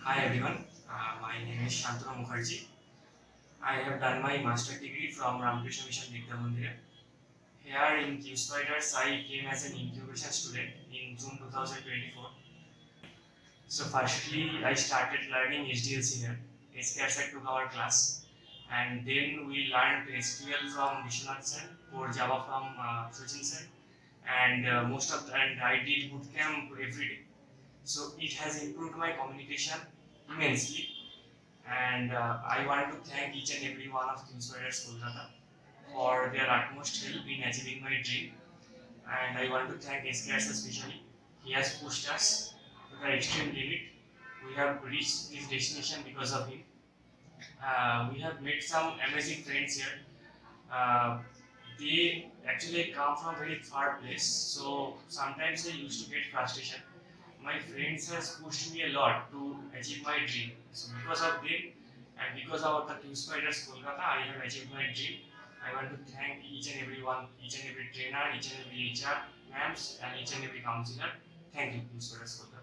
Hi everyone, my name is Shantanu Mukherjee. I have done my master degree from Ramakrishna Mission Vidya Mandir. Here in QSpiders, I came as an incubation student in June 2024. So firstly, I started learning HDLC here. SKS I took our class, and then we learned SQL from Vishwanath sir, or Java from Sachin sir, and and I did bootcamp every day. So it has improved my communication immensely. And I want to thank each and every one of QSpiders Kolkata for their utmost help in achieving my dream. And I want to thank SKS especially. He has pushed us to the extreme limit. We have reached this destination because of him. We have met some amazing friends here. Uh, they actually come from very far place, so sometimes I used to get frustration. My friends has pushed me a lot to achieve my dream. So because of them and because of the QSpiders Kolkata, I have achieved my dream. I want to thank each and every one, each and every trainer, each and every HR ma'ams, and each and every counselor. Thank you, QSpiders Kolkata.